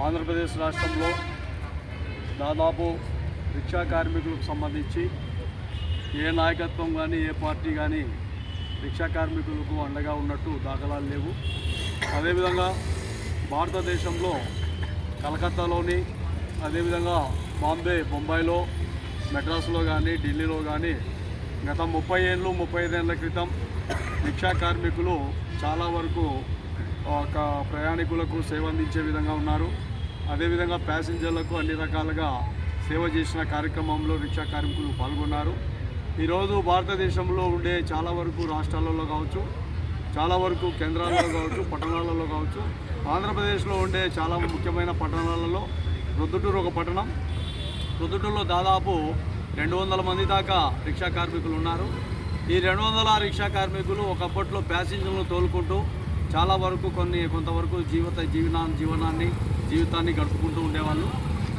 ఆంధ్రప్రదేశ్ రాష్ట్రంలో దాదాపు రిక్షా కార్మికులకు సంబంధించి ఏ నాయకత్వం కానీ ఏ పార్టీ కానీ రిక్షా కార్మికులకు అండగా ఉన్నట్టు దాఖలాలు లేవు. అదేవిధంగా భారతదేశంలో కలకత్తాలోని, అదేవిధంగా బాంబే, బొంబాయిలో, మెడ్రాస్లో కానీ ఢిల్లీలో కానీ గత 35 ఏళ్ల క్రితం రిక్షా కార్మికులు చాలా వరకు ఒక ప్రయాణికులకు సేవ అందించే విధంగా ఉన్నారు. అదేవిధంగా ప్యాసింజర్లకు అన్ని రకాలుగా సేవ చేసిన కార్యక్రమంలో రిక్షా కార్మికులు పాల్గొన్నారు. ఈరోజు భారతదేశంలో ఉండే చాలా వరకు రాష్ట్రాలలో కావచ్చు, చాలా వరకు కేంద్రాలలో కావచ్చు, పట్టణాలలో కావచ్చు, ఆంధ్రప్రదేశ్లో ఉండే చాలా ముఖ్యమైన పట్టణాలలో ప్రొద్దుటూరు ఒక పట్టణం. ప్రొద్దుటూరులో దాదాపు 200 మంది దాకా రిక్షా కార్మికులు ఉన్నారు. ఈ 200 రిక్షా కార్మికులు ఒకప్పట్లో ప్యాసింజర్లను తోలుకుంటూ చాలా వరకు కొంతవరకు జీవితాన్ని గడుపుకుంటూ ఉండేవాళ్ళు.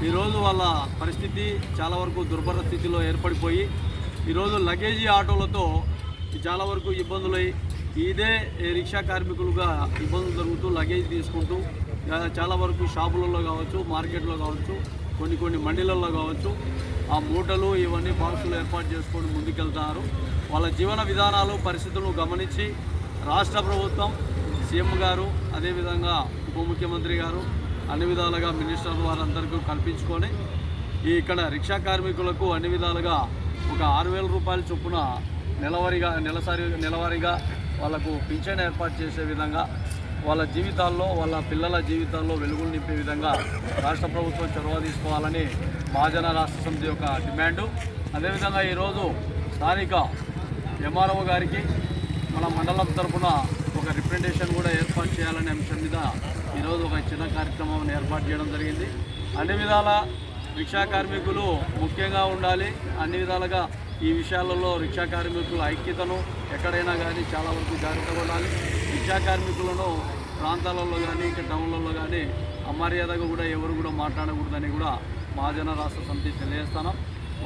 ఈరోజు వాళ్ళ పరిస్థితి చాలా వరకు దుర్భర స్థితిలో ఏర్పడిపోయి ఈరోజు లగేజీ ఆటోలతో చాలా వరకు ఇబ్బందులై ఇదే రిక్షా కార్మికులుగా ఇబ్బందులు జరుగుతూ లగేజ్ తీసుకుంటూ చాలా వరకు షాపులలో కావచ్చు, మార్కెట్లో కావచ్చు, కొన్ని మండీలలో కావచ్చు ఆ మూటలు ఇవన్నీ బాక్సులు ఏర్పాటు చేసుకొని ముందుకెళ్తారు. వాళ్ళ జీవన విధానాలు, పరిస్థితులను గమనించి రాష్ట్ర ప్రభుత్వం, సీఎం గారు, అదేవిధంగా ఉప ముఖ్యమంత్రి గారు అన్ని విధాలుగా మినిస్టర్లు వారందరికీ కల్పించుకొని ఇక్కడ రిక్షా కార్మికులకు అన్ని విధాలుగా ఒక 6,000 రూపాయల చొప్పున నెలవారీగా వాళ్ళకు పింఛన్ ఏర్పాటు చేసే విధంగా, వాళ్ళ జీవితాల్లో, వాళ్ళ పిల్లల జీవితాల్లో వెలుగులు నింపే విధంగా రాష్ట్ర ప్రభుత్వం చొరవ తీసుకోవాలని మహాజన రాష్ట్ర సమితి యొక్క డిమాండు. అదేవిధంగా ఈరోజు స్థానిక ఎంఆర్ఓ గారికి మన మండలం తరఫున ఒక రిప్రజెంటేషన్ కూడా ఏర్పాటు చేయాలనే అంశం మీద ఈరోజు ఒక చిన్న కార్యక్రమం ఏర్పాటు చేయడం జరిగింది. అన్ని విధాల రిక్షా కార్మికులు ముఖ్యంగా ఉండాలి. అన్ని విధాలుగా ఈ విషయాలలో రిక్షా కార్మికుల ఐక్యతను ఎక్కడైనా కానీ చాలా వరకు జాగ్రత్తగా ఉండాలి. రిక్షా కార్మికులను ప్రాంతాలలో కానీ టౌన్లలో కానీ అమర్యాదగా కూడా ఎవరు కూడా మాట్లాడకూడదని కూడా మహాజన రాష్ట్ర సమితి తెలియజేస్తున్నాం.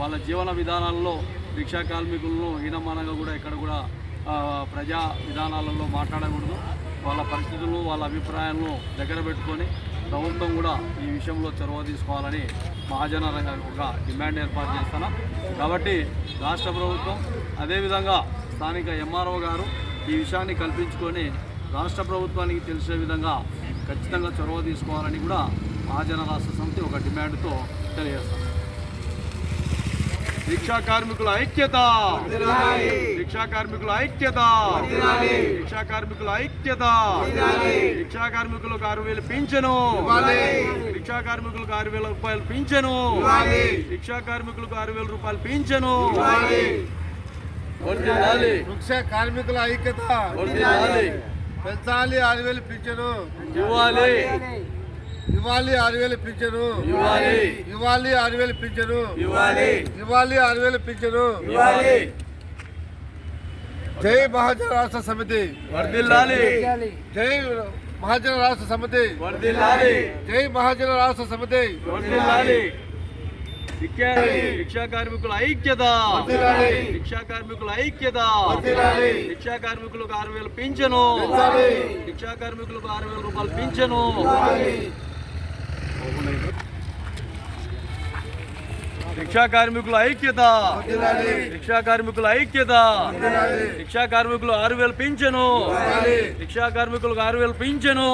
వాళ్ళ జీవన విధానాల్లో రిక్షా కార్మికులను హీనమానంగా కూడా ఎక్కడ కూడా ప్రజా విధానాలలో మాట్లాడకూడదు. వాళ్ళ పరిస్థితులను, వాళ్ళ అభిప్రాయాలను దగ్గర పెట్టుకొని ప్రభుత్వం కూడా ఈ విషయంలో చొరవ తీసుకోవాలని మహాజన ఒక డిమాండ్ ఏర్పాటు చేస్తున్నాం. కాబట్టి రాష్ట్ర ప్రభుత్వం, అదేవిధంగా స్థానిక ఎంఆర్ఓ గారు ఈ విషయాన్ని కల్పించుకొని రాష్ట్ర ప్రభుత్వానికి తెలిసే విధంగా ఖచ్చితంగా చొరవ తీసుకోవాలని కూడా మహాజన రాష్ట్ర సమితి ఒక డిమాండ్తో తెలియజేస్తాం. రిక్షా కార్మికుల ఐక్యత, రిక్షా కార్మికుల ఐక్యత, రిక్షా కార్మికుల ఐక్యత. రిక్షా కార్మికులకు 6,000 పింఛను, రిక్షా కార్మికులకు 6,000 రూపాయలు పింఛను, రిక్షా కార్మికులకు 6,000 రూపాయలు పింఛను. రిక్షా కార్మికుల ఐక్యత పెంచాలి. 6,000 పింఛను ఇవ్వాలి, ఇవ్వాలి. 6,000 పింఛను ఇవ్వాలి, ఇవ్వాలి. 6,000 పింఛను ఇవ్వాలి, ఇవ్వాలి. 6,000 పింఛను ఇవ్వాలి. జై మహాజన రాష్ట్ర సమితి వర్ధిల్లాలి, జై మహాజన రాష్ట్ర సమితి వర్ధిల్లాలి, జై మహాజన రాష్ట్ర సమితి వర్ధిల్లాలి. రిక్షా కార్మికుల ఐక్యత, రిక్షా కార్మికుల ఐక్యత. రిక్షా కార్మికులకు 6,000 పింఛను, రిక్షా కార్మికులకు 6,000 రూపాయలు పింఛను. రిక్షా కార్మికుల ఐక్యత, రిక్షా కార్మికుల ఐక్యత. రిక్షా కార్మికులు 6,000 పింఛను, రిక్షా కార్మికులకు 6,000 పింఛను,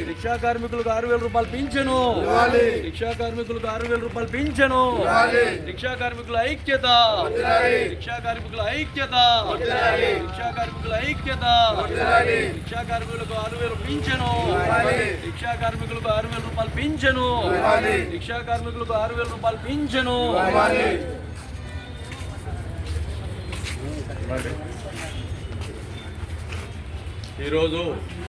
రిక్షా కార్మికులకు 6,000 రూపాయలు పింఛను, రిక్షా కార్మికులకు 6,000 రూపాయలు పింఛను. రిక్షా కార్మికుల ఐక్యత, రిక్షా కార్మికుల ఐక్యత, రిక్షా కార్మికుల ఐక్యత. రిక్షా కార్మికులకు 6,000 పింఛను, రిక్షా కార్మికులకు 6,000 రూపాయలు పింఛను, రిక్షా కార్మికులకు 6,000 రూపాయలు పింఛను. ఈరోజు